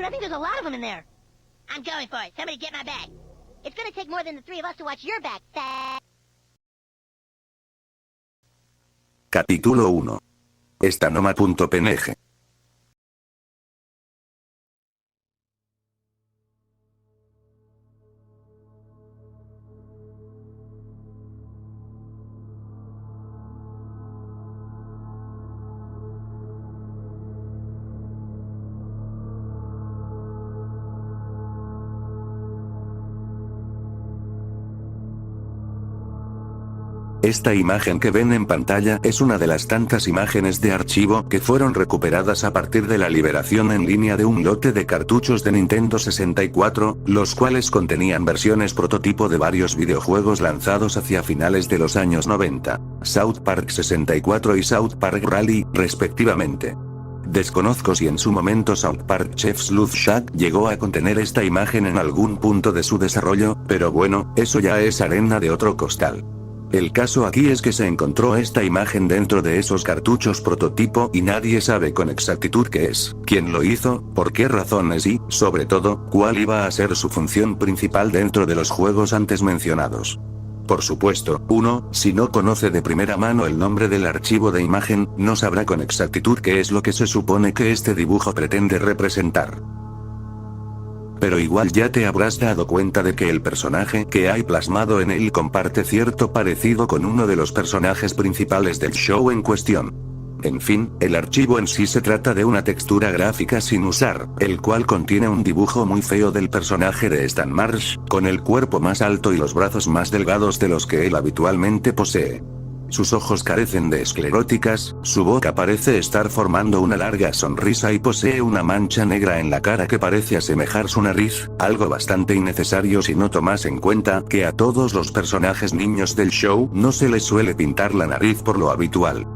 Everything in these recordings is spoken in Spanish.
I think there's a lot of them in there. I'm going for it. Somebody get my bag. It's gonna take more than the three of us to watch your back, fat. Capítulo 1. Estanoma.png. Esta imagen que ven en pantalla es una de las tantas imágenes de archivo que fueron recuperadas a partir de la liberación en línea de un lote de cartuchos de Nintendo 64, los cuales contenían versiones prototipo de varios videojuegos lanzados hacia finales de los años 90, South Park 64 y South Park Rally, respectivamente. Desconozco si en su momento South Park Chef's Luke Shack llegó a contener esta imagen en algún punto de su desarrollo, pero bueno, eso ya es arena de otro costal. El caso aquí es que se encontró esta imagen dentro de esos cartuchos prototipo y nadie sabe con exactitud qué es, quién lo hizo, por qué razones y, sobre todo, cuál iba a ser su función principal dentro de los juegos antes mencionados. Por supuesto, uno, si no conoce de primera mano el nombre del archivo de imagen, no sabrá con exactitud qué es lo que se supone que este dibujo pretende representar. Pero igual ya te habrás dado cuenta de que el personaje que hay plasmado en él comparte cierto parecido con uno de los personajes principales del show en cuestión. En fin, el archivo en sí se trata de una textura gráfica sin usar, el cual contiene un dibujo muy feo del personaje de Stan Marsh, con el cuerpo más alto y los brazos más delgados de los que él habitualmente posee. Sus ojos carecen de escleróticas, su boca parece estar formando una larga sonrisa y posee una mancha negra en la cara que parece asemejar su nariz, algo bastante innecesario si no tomas en cuenta que a todos los personajes niños del show no se les suele pintar la nariz por lo habitual.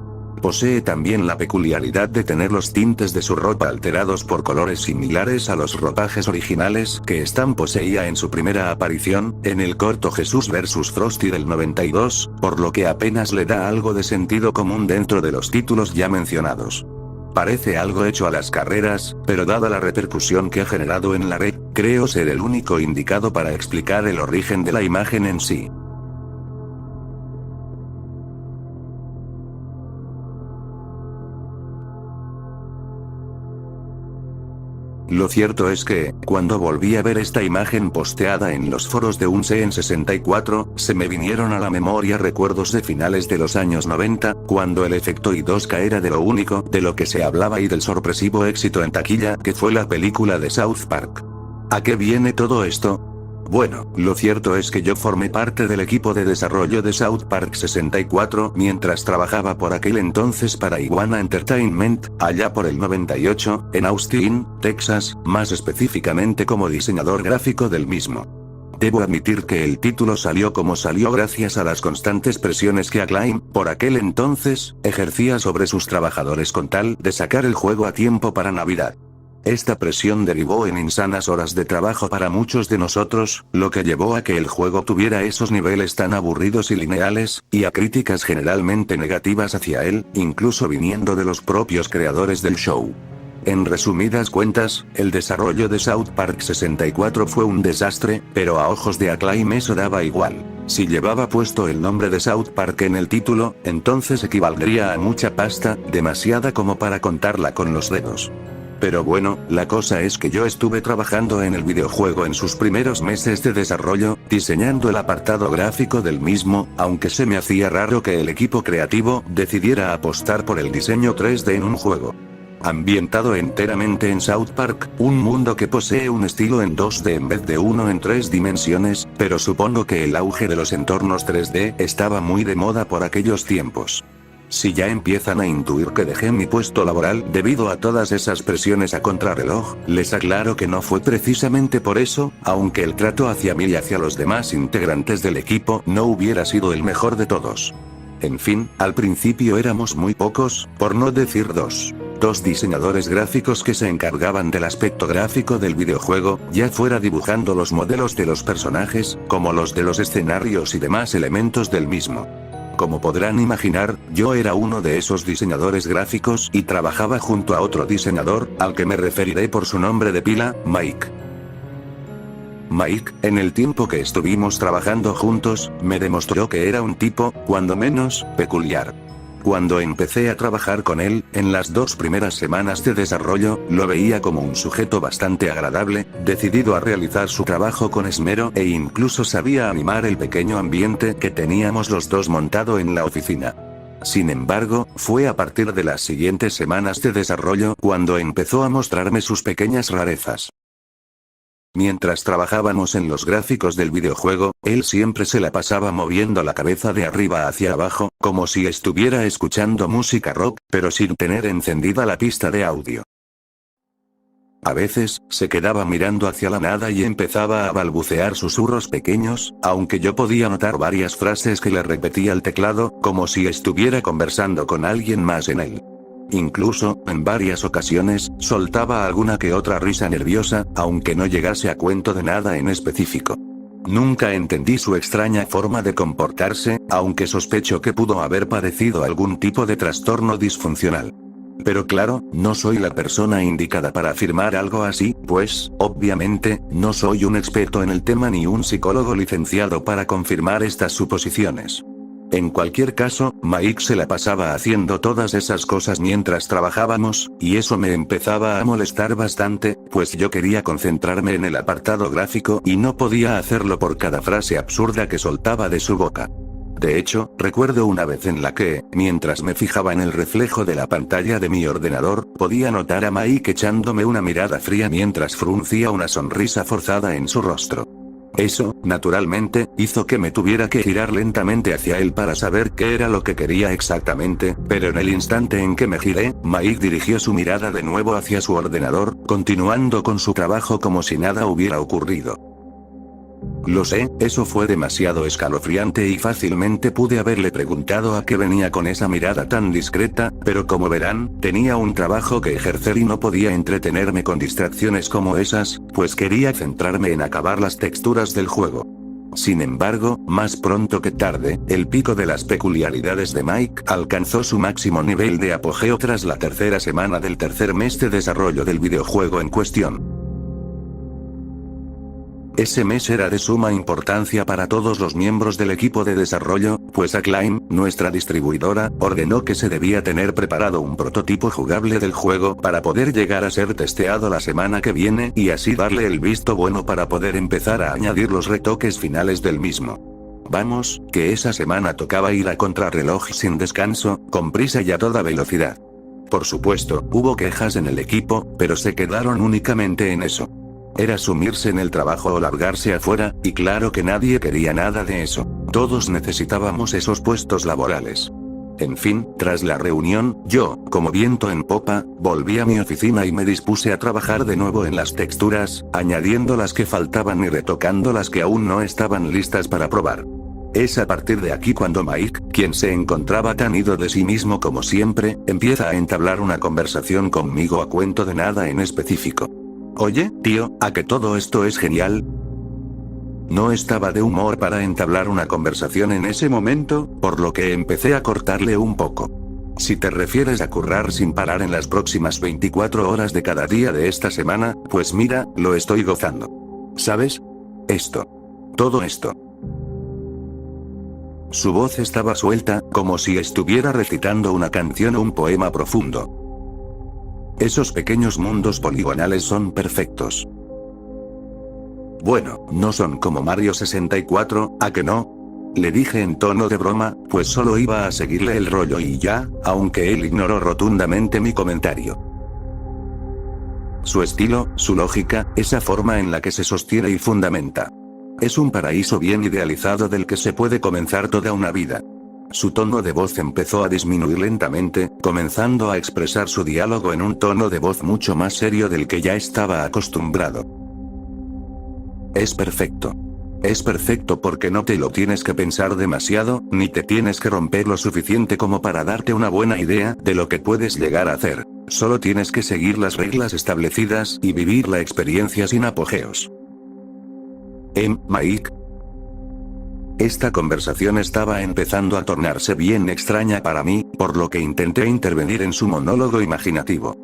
Posee también la peculiaridad de tener los tintes de su ropa alterados por colores similares a los ropajes originales que Stan poseía en su primera aparición, en el corto Jesús vs Frosty del 92, por lo que apenas le da algo de sentido común dentro de los títulos ya mencionados. Parece algo hecho a las carreras, pero dada la repercusión que ha generado en la red, creo ser el único indicado para explicar el origen de la imagen en sí. Lo cierto es que, cuando volví a ver esta imagen posteada en los foros de un en 64, se me vinieron a la memoria recuerdos de finales de los años 90, cuando el efecto I2K era de lo único de lo que se hablaba y del sorpresivo éxito en taquilla que fue la película de South Park. ¿A qué viene todo esto? Bueno, lo cierto es que yo formé parte del equipo de desarrollo de South Park 64 mientras trabajaba por aquel entonces para Iguana Entertainment, allá por el 98, en Austin, Texas, más específicamente como diseñador gráfico del mismo. Debo admitir que el título salió como salió gracias a las constantes presiones que Acclaim, por aquel entonces, ejercía sobre sus trabajadores con tal de sacar el juego a tiempo para Navidad. Esta presión derivó en insanas horas de trabajo para muchos de nosotros, lo que llevó a que el juego tuviera esos niveles tan aburridos y lineales, y a críticas generalmente negativas hacia él, incluso viniendo de los propios creadores del show. En resumidas cuentas, el desarrollo de South Park 64 fue un desastre, pero a ojos de Acclaim eso daba igual. Si llevaba puesto el nombre de South Park en el título, entonces equivaldría a mucha pasta, demasiada como para contarla con los dedos. Pero bueno, la cosa es que yo estuve trabajando en el videojuego en sus primeros meses de desarrollo, diseñando el apartado gráfico del mismo, aunque se me hacía raro que el equipo creativo decidiera apostar por el diseño 3D en un juego ambientado enteramente en South Park, un mundo que posee un estilo en 2D en vez de uno en 3 dimensiones, pero supongo que el auge de los entornos 3D estaba muy de moda por aquellos tiempos. Si ya empiezan a intuir que dejé mi puesto laboral debido a todas esas presiones a contrarreloj, les aclaro que no fue precisamente por eso, aunque el trato hacia mí y hacia los demás integrantes del equipo no hubiera sido el mejor de todos. En fin, al principio éramos muy pocos, por no decir dos diseñadores gráficos que se encargaban del aspecto gráfico del videojuego, ya fuera dibujando los modelos de los personajes, como los de los escenarios y demás elementos del mismo. Como podrán imaginar, yo era uno de esos diseñadores gráficos y trabajaba junto a otro diseñador, al que me referiré por su nombre de pila, Mike. Mike, en el tiempo que estuvimos trabajando juntos, me demostró que era un tipo, cuando menos, peculiar. Cuando empecé a trabajar con él, en las 2 primeras semanas de desarrollo, lo veía como un sujeto bastante agradable, decidido a realizar su trabajo con esmero e incluso sabía animar el pequeño ambiente que teníamos los dos montado en la oficina. Sin embargo, fue a partir de las siguientes semanas de desarrollo cuando empezó a mostrarme sus pequeñas rarezas. Mientras trabajábamos en los gráficos del videojuego, él siempre se la pasaba moviendo la cabeza de arriba hacia abajo, como si estuviera escuchando música rock, pero sin tener encendida la pista de audio. A veces, se quedaba mirando hacia la nada y empezaba a balbucear susurros pequeños, aunque yo podía notar varias frases que le repetía al teclado, como si estuviera conversando con alguien más en él. Incluso, en varias ocasiones, soltaba alguna que otra risa nerviosa, aunque no llegase a cuento de nada en específico. Nunca entendí su extraña forma de comportarse, aunque sospecho que pudo haber padecido algún tipo de trastorno disfuncional. Pero claro, no soy la persona indicada para afirmar algo así, pues, obviamente, no soy un experto en el tema ni un psicólogo licenciado para confirmar estas suposiciones. En cualquier caso, Mike se la pasaba haciendo todas esas cosas mientras trabajábamos, y eso me empezaba a molestar bastante, pues yo quería concentrarme en el apartado gráfico y no podía hacerlo por cada frase absurda que soltaba de su boca. De hecho, recuerdo una vez en la que, mientras me fijaba en el reflejo de la pantalla de mi ordenador, podía notar a Mike echándome una mirada fría mientras fruncía una sonrisa forzada en su rostro. Eso, naturalmente, hizo que me tuviera que girar lentamente hacia él para saber qué era lo que quería exactamente, pero en el instante en que me giré, Mike dirigió su mirada de nuevo hacia su ordenador, continuando con su trabajo como si nada hubiera ocurrido. Lo sé, eso fue demasiado escalofriante y fácilmente pude haberle preguntado a qué venía con esa mirada tan discreta, pero como verán, tenía un trabajo que ejercer y no podía entretenerme con distracciones como esas, pues quería centrarme en acabar las texturas del juego. Sin embargo, más pronto que tarde, el pico de las peculiaridades de Mike alcanzó su máximo nivel de apogeo tras la 3ª semana del 3er mes de desarrollo del videojuego en cuestión. Ese mes era de suma importancia para todos los miembros del equipo de desarrollo, pues Acclaim, nuestra distribuidora, ordenó que se debía tener preparado un prototipo jugable del juego para poder llegar a ser testeado la semana que viene y así darle el visto bueno para poder empezar a añadir los retoques finales del mismo. Vamos, que esa semana tocaba ir a contrarreloj sin descanso, con prisa y a toda velocidad. Por supuesto, hubo quejas en el equipo, pero se quedaron únicamente en eso. Era sumirse en el trabajo o largarse afuera, y claro que nadie quería nada de eso. Todos necesitábamos esos puestos laborales. En fin, tras la reunión, yo, como viento en popa, volví a mi oficina y me dispuse a trabajar de nuevo en las texturas, añadiendo las que faltaban y retocando las que aún no estaban listas para probar. Es a partir de aquí cuando Mike, quien se encontraba tan ido de sí mismo como siempre, empieza a entablar una conversación conmigo a cuento de nada en específico. Oye, tío, ¿a que todo esto es genial? No estaba de humor para entablar una conversación en ese momento, por lo que empecé a cortarle un poco. Si te refieres a currar sin parar en las próximas 24 horas de cada día de esta semana, pues mira, lo estoy gozando. ¿Sabes? Esto. Todo esto. Su voz estaba suelta, como si estuviera recitando una canción o un poema profundo. Esos pequeños mundos poligonales son perfectos. Bueno, no son como Mario 64, ¿a que no? Le dije en tono de broma, pues solo iba a seguirle el rollo y ya, aunque él ignoró rotundamente mi comentario. Su estilo, su lógica, esa forma en la que se sostiene y fundamenta. Es un paraíso bien idealizado del que se puede comenzar toda una vida. Su tono de voz empezó a disminuir lentamente, comenzando a expresar su diálogo en un tono de voz mucho más serio del que ya estaba acostumbrado. Es perfecto. Es perfecto porque no te lo tienes que pensar demasiado, ni te tienes que romper lo suficiente como para darte una buena idea de lo que puedes llegar a hacer. Solo tienes que seguir las reglas establecidas y vivir la experiencia sin apogeos. Mike. Esta conversación estaba empezando a tornarse bien extraña para mí, por lo que intenté intervenir en su monólogo imaginativo.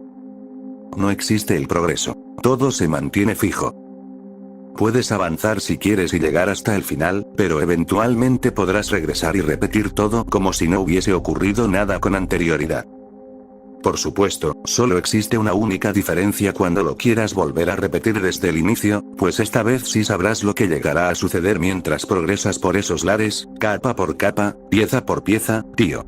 No existe el progreso. Todo se mantiene fijo. Puedes avanzar si quieres y llegar hasta el final, pero eventualmente podrás regresar y repetir todo como si no hubiese ocurrido nada con anterioridad. Por supuesto, solo existe una única diferencia cuando lo quieras volver a repetir desde el inicio, pues esta vez sí sabrás lo que llegará a suceder mientras progresas por esos lares, capa por capa, pieza por pieza, tío.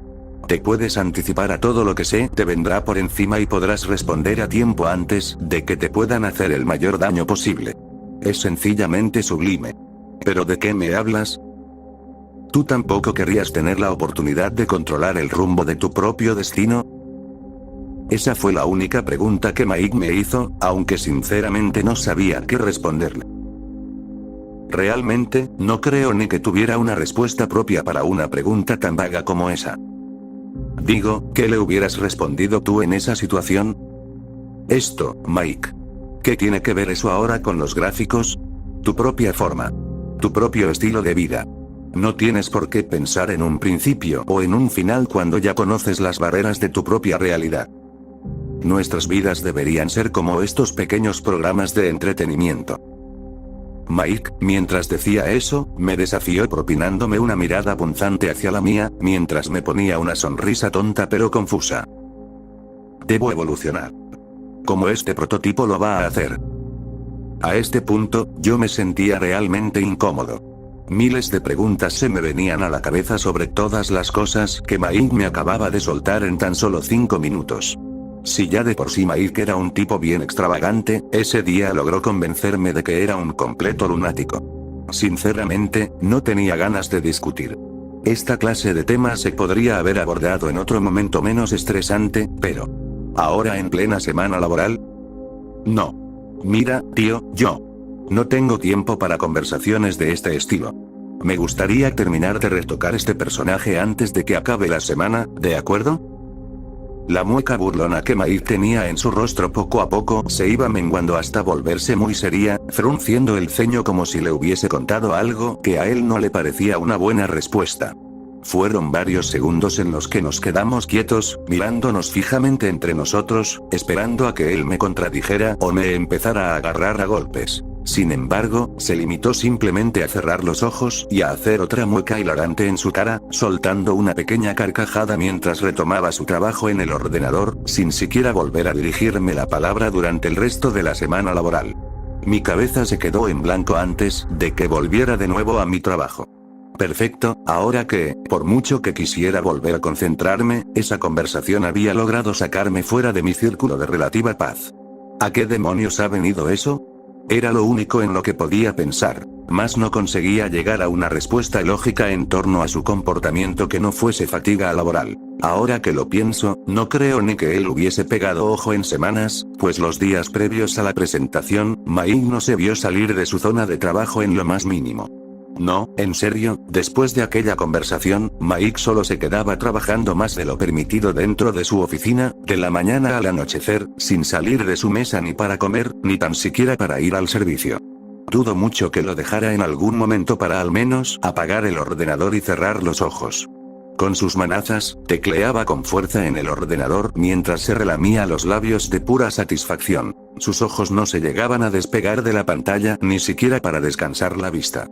Te puedes anticipar a todo lo que sé, te vendrá por encima y podrás responder a tiempo antes de que te puedan hacer el mayor daño posible. Es sencillamente sublime. ¿Pero de qué me hablas? ¿Tú tampoco querrías tener la oportunidad de controlar el rumbo de tu propio destino? Esa fue la única pregunta que Mike me hizo, aunque sinceramente no sabía qué responderle. Realmente, no creo ni que tuviera una respuesta propia para una pregunta tan vaga como esa. Digo, ¿qué le hubieras respondido tú en esa situación? Esto, Mike. ¿Qué tiene que ver eso ahora con los gráficos? Tu propia forma. Tu propio estilo de vida. No tienes por qué pensar en un principio o en un final cuando ya conoces las barreras de tu propia realidad. Nuestras vidas deberían ser como estos pequeños programas de entretenimiento. Mike, mientras decía eso, me desafió propinándome una mirada punzante hacia la mía, mientras me ponía una sonrisa tonta pero confusa. Debo evolucionar. Como este prototipo lo va a hacer. A este punto, yo me sentía realmente incómodo. Miles de preguntas se me venían a la cabeza sobre todas las cosas que Mike me acababa de soltar en tan solo 5 minutos. Si ya de por sí Mike era un tipo bien extravagante, ese día logró convencerme de que era un completo lunático. Sinceramente, no tenía ganas de discutir. Esta clase de temas se podría haber abordado en otro momento menos estresante, pero... ¿ahora en plena semana laboral? No. Mira, tío, yo no tengo tiempo para conversaciones de este estilo. Me gustaría terminar de retocar este personaje antes de que acabe la semana, ¿de acuerdo? La mueca burlona que Mike tenía en su rostro poco a poco se iba menguando hasta volverse muy seria, frunciendo el ceño como si le hubiese contado algo que a él no le parecía una buena respuesta. Fueron varios segundos en los que nos quedamos quietos, mirándonos fijamente entre nosotros, esperando a que él me contradijera o me empezara a agarrar a golpes. Sin embargo, se limitó simplemente a cerrar los ojos y a hacer otra mueca hilarante en su cara, soltando una pequeña carcajada mientras retomaba su trabajo en el ordenador, sin siquiera volver a dirigirme la palabra durante el resto de la semana laboral. Mi cabeza se quedó en blanco antes de que volviera de nuevo a mi trabajo. Perfecto, ahora que, por mucho que quisiera volver a concentrarme, esa conversación había logrado sacarme fuera de mi círculo de relativa paz. ¿A qué demonios ha venido eso? Era lo único en lo que podía pensar, mas no conseguía llegar a una respuesta lógica en torno a su comportamiento que no fuese fatiga laboral. Ahora que lo pienso, no creo ni que él hubiese pegado ojo en semanas, pues los días previos a la presentación, Mike no se vio salir de su zona de trabajo en lo más mínimo. No, en serio, después de aquella conversación, Mike solo se quedaba trabajando más de lo permitido dentro de su oficina, de la mañana al anochecer, sin salir de su mesa ni para comer, ni tan siquiera para ir al servicio. Dudo mucho que lo dejara en algún momento para al menos apagar el ordenador y cerrar los ojos. Con sus manazas, tecleaba con fuerza en el ordenador mientras se relamía los labios de pura satisfacción. Sus ojos no se llegaban a despegar de la pantalla ni siquiera para descansar la vista.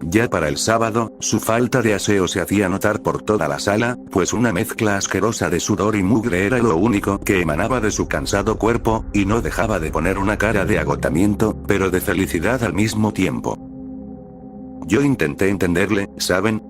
Ya para el sábado, su falta de aseo se hacía notar por toda la sala, pues una mezcla asquerosa de sudor y mugre era lo único que emanaba de su cansado cuerpo, y no dejaba de poner una cara de agotamiento, pero de felicidad al mismo tiempo. Yo intenté entenderle, ¿saben?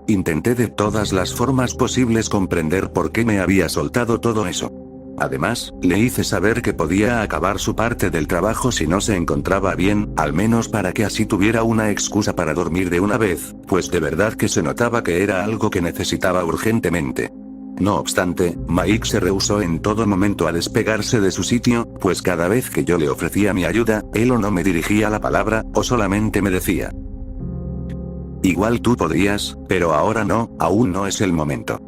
Intenté de todas las formas posibles comprender por qué me había soltado todo eso. Además, le hice saber que podía acabar su parte del trabajo si no se encontraba bien, al menos para que así tuviera una excusa para dormir de una vez, pues de verdad que se notaba que era algo que necesitaba urgentemente. No obstante, Mike se rehusó en todo momento a despegarse de su sitio, pues cada vez que yo le ofrecía mi ayuda, él o no me dirigía la palabra, o solamente me decía: igual tú podrías, pero ahora no, aún no es el momento.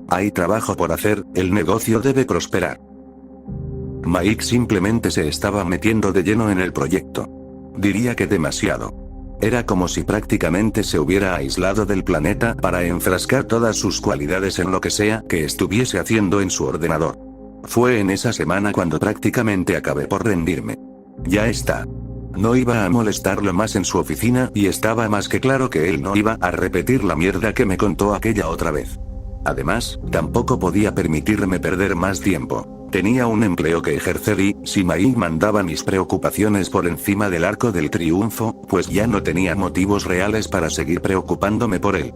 Hay trabajo por hacer, el negocio debe prosperar. Mike simplemente se estaba metiendo de lleno en el proyecto. Diría que demasiado. Era como si prácticamente se hubiera aislado del planeta para enfrascar todas sus cualidades en lo que sea que estuviese haciendo en su ordenador. Fue en esa semana cuando prácticamente acabé por rendirme. Ya está. No iba a molestarlo más en su oficina y estaba más que claro que él no iba a repetir la mierda que me contó aquella otra vez. Además, tampoco podía permitirme perder más tiempo. Tenía un empleo que ejercer y, si Mai mandaba mis preocupaciones por encima del arco del triunfo, pues ya no tenía motivos reales para seguir preocupándome por él.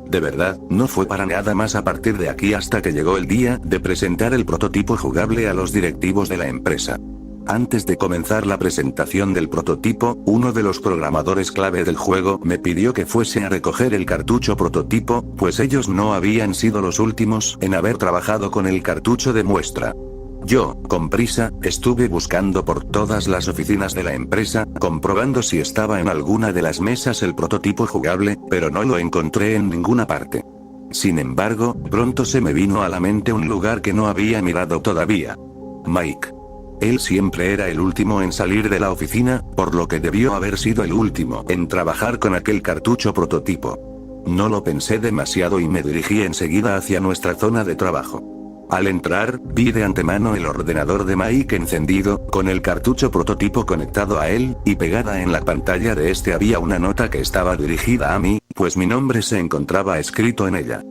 De verdad, no fue para nada más a partir de aquí hasta que llegó el día de presentar el prototipo jugable a los directivos de la empresa. Antes de comenzar la presentación del prototipo, uno de los programadores clave del juego me pidió que fuese a recoger el cartucho prototipo, pues ellos no habían sido los últimos en haber trabajado con el cartucho de muestra. Yo, con prisa, estuve buscando por todas las oficinas de la empresa, comprobando si estaba en alguna de las mesas el prototipo jugable, pero no lo encontré en ninguna parte. Sin embargo, pronto se me vino a la mente un lugar que no había mirado todavía. Mike. Él siempre era el último en salir de la oficina, por lo que debió haber sido el último en trabajar con aquel cartucho prototipo. No lo pensé demasiado y me dirigí enseguida hacia nuestra zona de trabajo. Al entrar, vi de antemano el ordenador de Mike encendido, con el cartucho prototipo conectado a él, y pegada en la pantalla de este había una nota que estaba dirigida a mí, pues mi nombre se encontraba escrito en ella.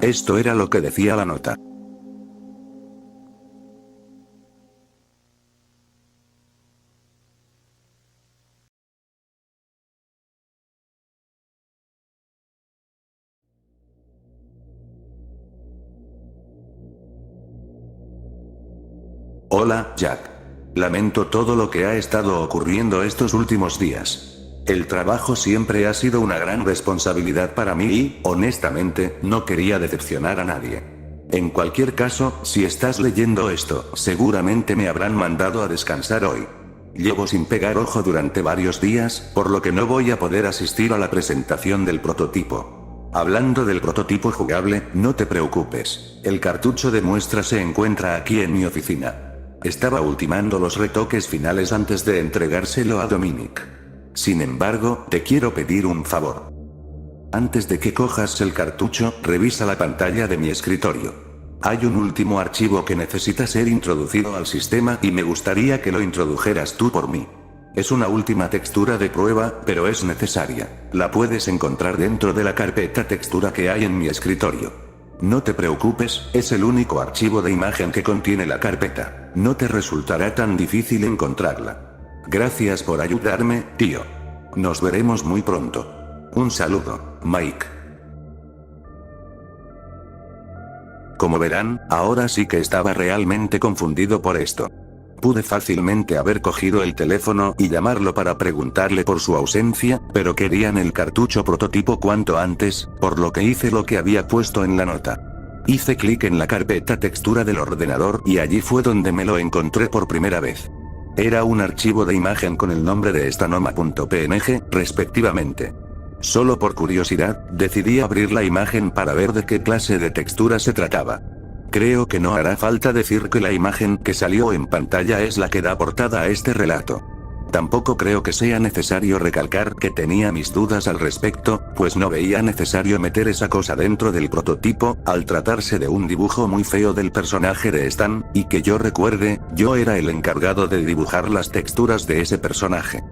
Esto era lo que decía la nota. Hola, Jack. Lamento todo lo que ha estado ocurriendo estos últimos días. El trabajo siempre ha sido una gran responsabilidad para mí y, honestamente, no quería decepcionar a nadie. En cualquier caso, si estás leyendo esto, seguramente me habrán mandado a descansar hoy. Llevo sin pegar ojo durante varios días, por lo que no voy a poder asistir a la presentación del prototipo. Hablando del prototipo jugable, no te preocupes. El cartucho de muestra se encuentra aquí en mi oficina. Estaba ultimando los retoques finales antes de entregárselo a Dominic. Sin embargo, te quiero pedir un favor. Antes de que cojas el cartucho, revisa la pantalla de mi escritorio. Hay un último archivo que necesita ser introducido al sistema y me gustaría que lo introdujeras tú por mí. Es una última textura de prueba, pero es necesaria. La puedes encontrar dentro de la carpeta textura que hay en mi escritorio. No te preocupes, es el único archivo de imagen que contiene la carpeta. No te resultará tan difícil encontrarla. Gracias por ayudarme, tío. Nos veremos muy pronto. Un saludo, Mike. Como verán, ahora sí que estaba realmente confundido por esto. Pude fácilmente haber cogido el teléfono y llamarlo para preguntarle por su ausencia, pero querían el cartucho prototipo cuanto antes, por lo que hice lo que había puesto en la nota. Hice clic en la carpeta textura del ordenador y allí fue donde me lo encontré por primera vez. Era un archivo de imagen con el nombre de stanoma.png, respectivamente. Solo por curiosidad, decidí abrir la imagen para ver de qué clase de textura se trataba. Creo que no hará falta decir que la imagen que salió en pantalla es la que da portada a este relato. Tampoco creo que sea necesario recalcar que tenía mis dudas al respecto, pues no veía necesario meter esa cosa dentro del prototipo, al tratarse de un dibujo muy feo del personaje de Stan, y que yo recuerde, yo era el encargado de dibujar las texturas de ese personaje.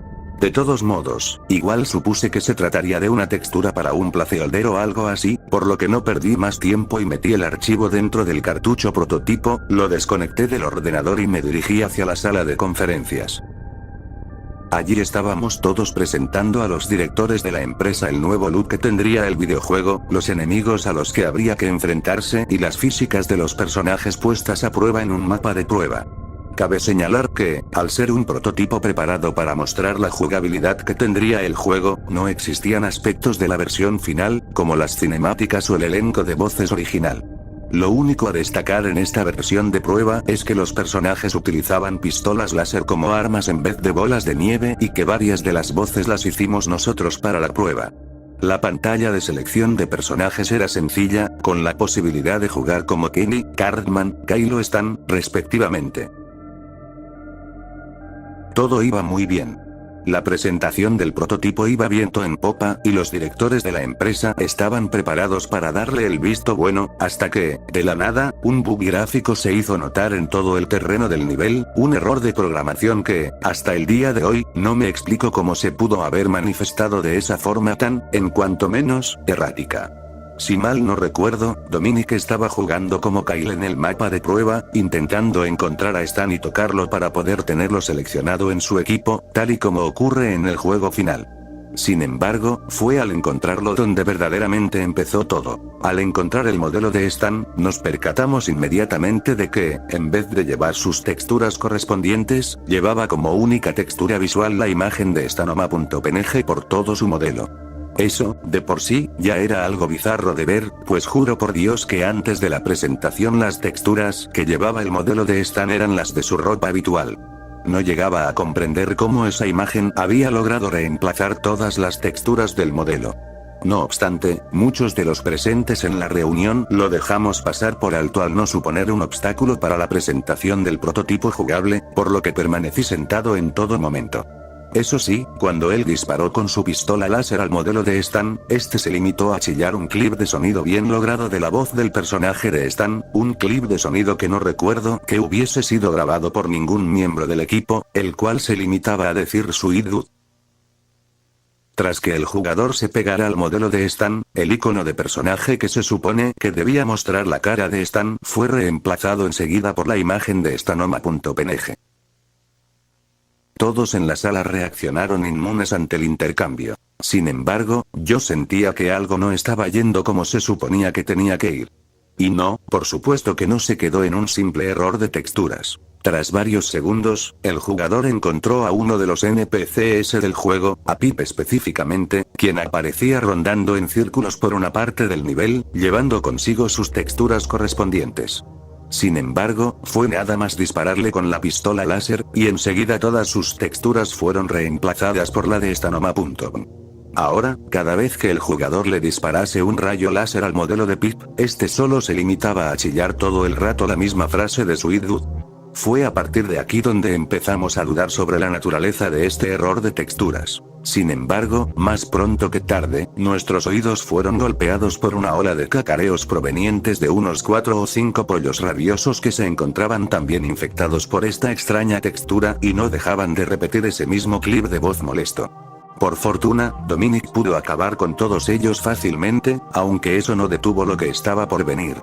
De todos modos, igual supuse que se trataría de una textura para un placeholder o algo así, por lo que no perdí más tiempo y metí el archivo dentro del cartucho prototipo, lo desconecté del ordenador y me dirigí hacia la sala de conferencias. Allí estábamos todos presentando a los directores de la empresa el nuevo look que tendría el videojuego, los enemigos a los que habría que enfrentarse y las físicas de los personajes puestas a prueba en un mapa de prueba. Cabe señalar que, al ser un prototipo preparado para mostrar la jugabilidad que tendría el juego, no existían aspectos de la versión final, como las cinemáticas o el elenco de voces original. Lo único a destacar en esta versión de prueba es que los personajes utilizaban pistolas láser como armas en vez de bolas de nieve y que varias de las voces las hicimos nosotros para la prueba. La pantalla de selección de personajes era sencilla, con la posibilidad de jugar como Kenny, Cartman, Kyle o Stan, respectivamente. Todo iba muy bien. La presentación del prototipo iba viento en popa, y los directores de la empresa estaban preparados para darle el visto bueno, hasta que, de la nada, un bug gráfico se hizo notar en todo el terreno del nivel, un error de programación que, hasta el día de hoy, no me explico cómo se pudo haber manifestado de esa forma tan, en cuanto menos, errática. Si mal no recuerdo, Dominic estaba jugando como Kyle en el mapa de prueba, intentando encontrar a Stan y tocarlo para poder tenerlo seleccionado en su equipo, tal y como ocurre en el juego final. Sin embargo, fue al encontrarlo donde verdaderamente empezó todo. Al encontrar el modelo de Stan, nos percatamos inmediatamente de que, en vez de llevar sus texturas correspondientes, llevaba como única textura visual la imagen de stanoma.png por todo su modelo. Eso, de por sí, ya era algo bizarro de ver, pues juro por Dios que antes de la presentación las texturas que llevaba el modelo de Stan eran las de su ropa habitual. No llegaba a comprender cómo esa imagen había logrado reemplazar todas las texturas del modelo. No obstante, muchos de los presentes en la reunión lo dejamos pasar por alto al no suponer un obstáculo para la presentación del prototipo jugable, por lo que permanecí sentado en todo momento. Eso sí, cuando él disparó con su pistola láser al modelo de Stan, este se limitó a chillar un clip de sonido bien logrado de la voz del personaje de Stan, un clip de sonido que no recuerdo que hubiese sido grabado por ningún miembro del equipo, el cual se limitaba a decir Sweet Dude. Tras que el jugador se pegara al modelo de Stan, el icono de personaje que se supone que debía mostrar la cara de Stan fue reemplazado enseguida por la imagen de stanoma.png. Todos en la sala reaccionaron inmunes ante el intercambio. Sin embargo, yo sentía que algo no estaba yendo como se suponía que tenía que ir. Y no, por supuesto que no se quedó en un simple error de texturas. Tras varios segundos, el jugador encontró a uno de los NPCs del juego, a Pip específicamente, quien aparecía rondando en círculos por una parte del nivel, llevando consigo sus texturas correspondientes. Sin embargo, fue nada más dispararle con la pistola láser, y enseguida todas sus texturas fueron reemplazadas por la de stanoma.png. Ahora, cada vez que el jugador le disparase un rayo láser al modelo de Pip, este solo se limitaba a chillar todo el rato la misma frase de Sweet Dude. Fue a partir de aquí donde empezamos a dudar sobre la naturaleza de este error de texturas. Sin embargo, más pronto que tarde, nuestros oídos fueron golpeados por una ola de cacareos provenientes de unos 4 o 5 pollos rabiosos que se encontraban también infectados por esta extraña textura y no dejaban de repetir ese mismo clip de voz molesto. Por fortuna, Dominic pudo acabar con todos ellos fácilmente, aunque eso no detuvo lo que estaba por venir.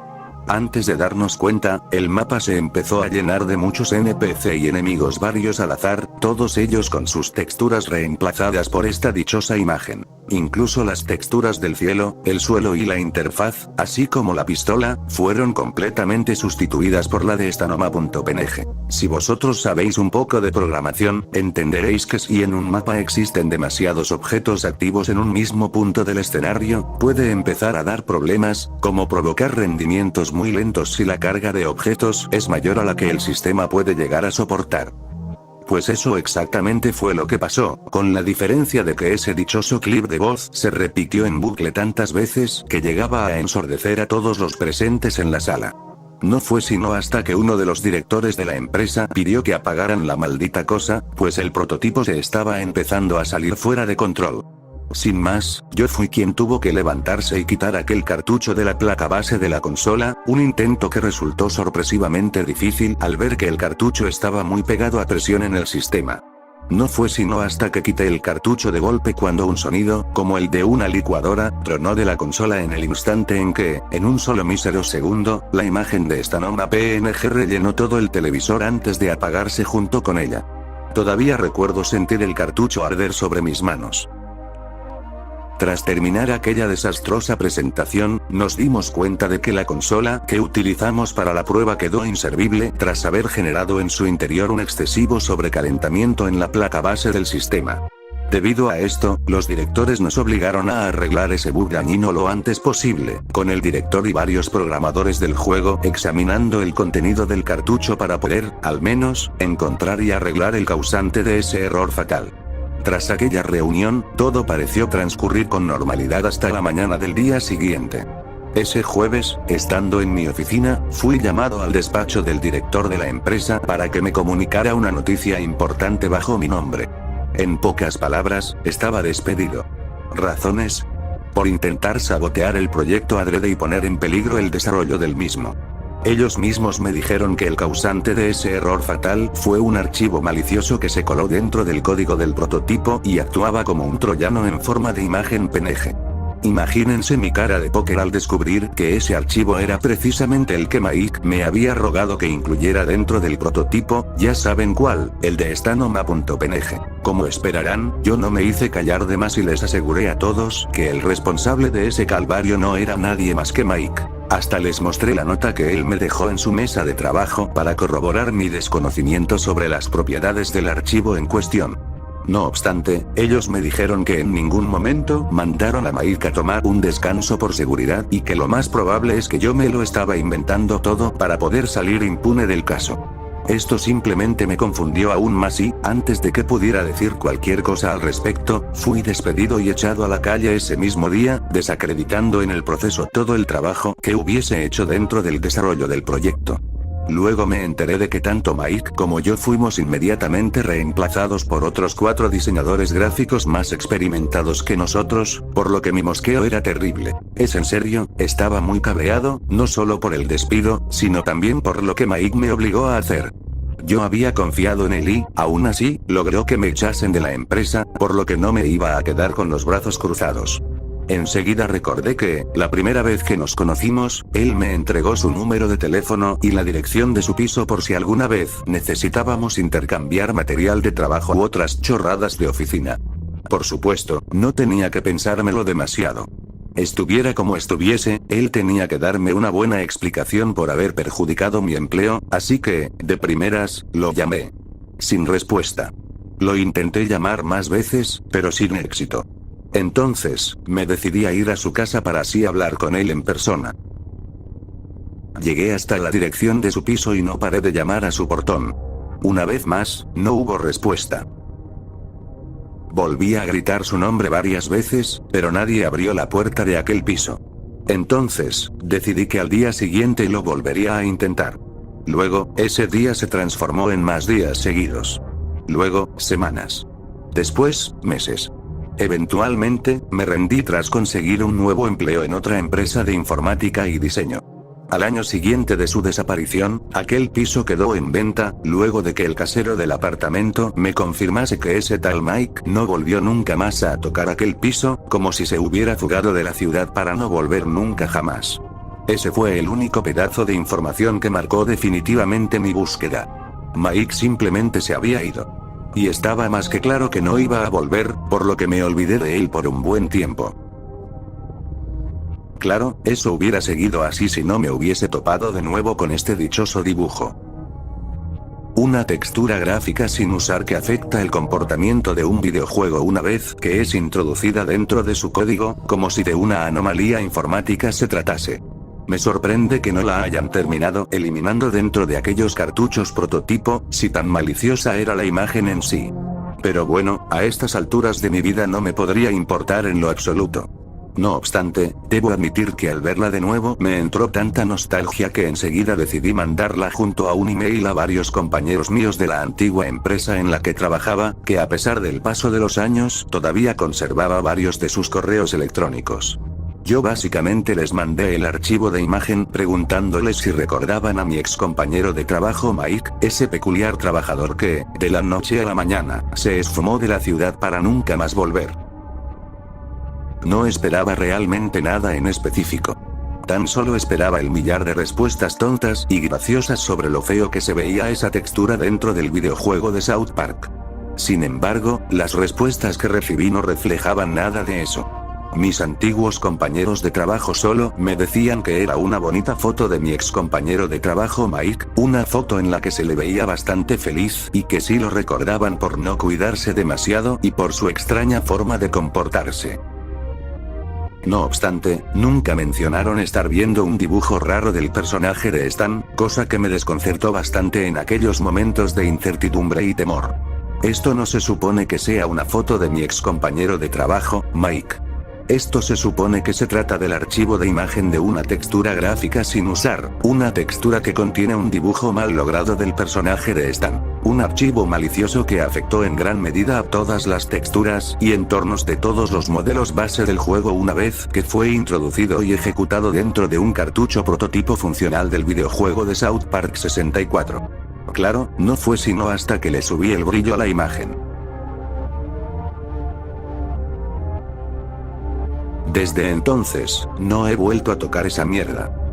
Antes de darnos cuenta, el mapa se empezó a llenar de muchos NPC y enemigos varios al azar, todos ellos con sus texturas reemplazadas por esta dichosa imagen. Incluso las texturas del cielo, el suelo y la interfaz, así como la pistola, fueron completamente sustituidas por la de stanoma.png. Si vosotros sabéis un poco de programación, entenderéis que si en un mapa existen demasiados objetos activos en un mismo punto del escenario, puede empezar a dar problemas, como provocar rendimientos muy lentos si la carga de objetos es mayor a la que el sistema puede llegar a soportar. Pues eso exactamente fue lo que pasó, con la diferencia de que ese dichoso clip de voz se repitió en bucle tantas veces que llegaba a ensordecer a todos los presentes en la sala. No fue sino hasta que uno de los directores de la empresa pidió que apagaran la maldita cosa, pues el prototipo se estaba empezando a salir fuera de control. Sin más, yo fui quien tuvo que levantarse y quitar aquel cartucho de la placa base de la consola, un intento que resultó sorpresivamente difícil al ver que el cartucho estaba muy pegado a presión en el sistema. No fue sino hasta que quité el cartucho de golpe cuando un sonido, como el de una licuadora, tronó de la consola en el instante en que, en un solo mísero segundo, la imagen de stanoma.png rellenó todo el televisor antes de apagarse junto con ella. Todavía recuerdo sentir el cartucho arder sobre mis manos. Tras terminar aquella desastrosa presentación, nos dimos cuenta de que la consola que utilizamos para la prueba quedó inservible tras haber generado en su interior un excesivo sobrecalentamiento en la placa base del sistema. Debido a esto, los directores nos obligaron a arreglar ese bug dañino lo antes posible, con el director y varios programadores del juego examinando el contenido del cartucho para poder, al menos, encontrar y arreglar el causante de ese error fatal. Tras aquella reunión, todo pareció transcurrir con normalidad hasta la mañana del día siguiente. Ese jueves, estando en mi oficina, fui llamado al despacho del director de la empresa para que me comunicara una noticia importante bajo mi nombre. En pocas palabras, estaba despedido. ¿Razones? Por intentar sabotear el proyecto adrede y poner en peligro el desarrollo del mismo. Ellos mismos me dijeron que el causante de ese error fatal fue un archivo malicioso que se coló dentro del código del prototipo y actuaba como un troyano en forma de imagen PNG. Imagínense mi cara de póker al descubrir que ese archivo era precisamente el que Mike me había rogado que incluyera dentro del prototipo, ya saben cuál, el de stanoma.png. Como esperarán, yo no me hice callar de más y les aseguré a todos que el responsable de ese calvario no era nadie más que Mike. Hasta les mostré la nota que él me dejó en su mesa de trabajo para corroborar mi desconocimiento sobre las propiedades del archivo en cuestión. No obstante, ellos me dijeron que en ningún momento mandaron a Mike a tomar un descanso por seguridad y que lo más probable es que yo me lo estaba inventando todo para poder salir impune del caso. Esto simplemente me confundió aún más y, antes de que pudiera decir cualquier cosa al respecto, fui despedido y echado a la calle ese mismo día, desacreditando en el proceso todo el trabajo que hubiese hecho dentro del desarrollo del proyecto. Luego me enteré de que tanto Mike como yo fuimos inmediatamente reemplazados por otros 4 diseñadores gráficos más experimentados que nosotros, por lo que mi mosqueo era terrible. Es en serio, estaba muy cabreado, no solo por el despido, sino también por lo que Mike me obligó a hacer. Yo había confiado en él y, aún así, logró que me echasen de la empresa, por lo que no me iba a quedar con los brazos cruzados. Enseguida recordé que, la primera vez que nos conocimos, él me entregó su número de teléfono y la dirección de su piso por si alguna vez necesitábamos intercambiar material de trabajo u otras chorradas de oficina. Por supuesto, no tenía que pensármelo demasiado. Estuviera como estuviese, él tenía que darme una buena explicación por haber perjudicado mi empleo, así que, de primeras, lo llamé. Sin respuesta. Lo intenté llamar más veces, pero sin éxito. Entonces, me decidí a ir a su casa para así hablar con él en persona. Llegué hasta la dirección de su piso y no paré de llamar a su portón. Una vez más, no hubo respuesta. Volví a gritar su nombre varias veces, pero nadie abrió la puerta de aquel piso. Entonces, decidí que al día siguiente lo volvería a intentar. Luego, ese día se transformó en más días seguidos. Luego, semanas. Después, meses. Eventualmente, me rendí tras conseguir un nuevo empleo en otra empresa de informática y diseño. Al año siguiente de su desaparición, aquel piso quedó en venta, luego de que el casero del apartamento me confirmase que ese tal Mike no volvió nunca más a tocar aquel piso, como si se hubiera fugado de la ciudad para no volver nunca jamás. Ese fue el único pedazo de información que marcó definitivamente mi búsqueda. Mike simplemente se había ido. Y estaba más que claro que no iba a volver, por lo que me olvidé de él por un buen tiempo. Claro, eso hubiera seguido así si no me hubiese topado de nuevo con este dichoso dibujo. Una textura gráfica sin usar que afecta el comportamiento de un videojuego una vez que es introducida dentro de su código, como si de una anomalía informática se tratase. Me sorprende que no la hayan terminado eliminando dentro de aquellos cartuchos prototipo, si tan maliciosa era la imagen en sí. Pero bueno, a estas alturas de mi vida no me podría importar en lo absoluto. No obstante, debo admitir que al verla de nuevo me entró tanta nostalgia que enseguida decidí mandarla junto a un email a varios compañeros míos de la antigua empresa en la que trabajaba, que a pesar del paso de los años todavía conservaba varios de sus correos electrónicos. Yo básicamente les mandé el archivo de imagen preguntándoles si recordaban a mi ex compañero de trabajo Mike, ese peculiar trabajador que, de la noche a la mañana, se esfumó de la ciudad para nunca más volver. No esperaba realmente nada en específico. Tan solo esperaba el millar de respuestas tontas y graciosas sobre lo feo que se veía esa textura dentro del videojuego de South Park. Sin embargo, las respuestas que recibí no reflejaban nada de eso. Mis antiguos compañeros de trabajo solo me decían que era una bonita foto de mi ex compañero de trabajo Mike, una foto en la que se le veía bastante feliz y que sí lo recordaban por no cuidarse demasiado y por su extraña forma de comportarse. No obstante, nunca mencionaron estar viendo un dibujo raro del personaje de Stan, cosa que me desconcertó bastante en aquellos momentos de incertidumbre y temor. Esto no se supone que sea una foto de mi ex compañero de trabajo, Mike. Esto se supone que se trata del archivo de imagen de una textura gráfica sin usar, una textura que contiene un dibujo mal logrado del personaje de Stan. un archivo malicioso que afectó en gran medida a todas las texturas y entornos de todos los modelos base del juego una vez que fue introducido y ejecutado dentro de un cartucho prototipo funcional del videojuego de South Park 64. Claro, no fue sino hasta que le subí el brillo a la imagen. Desde entonces, no he vuelto a tocar esa mierda.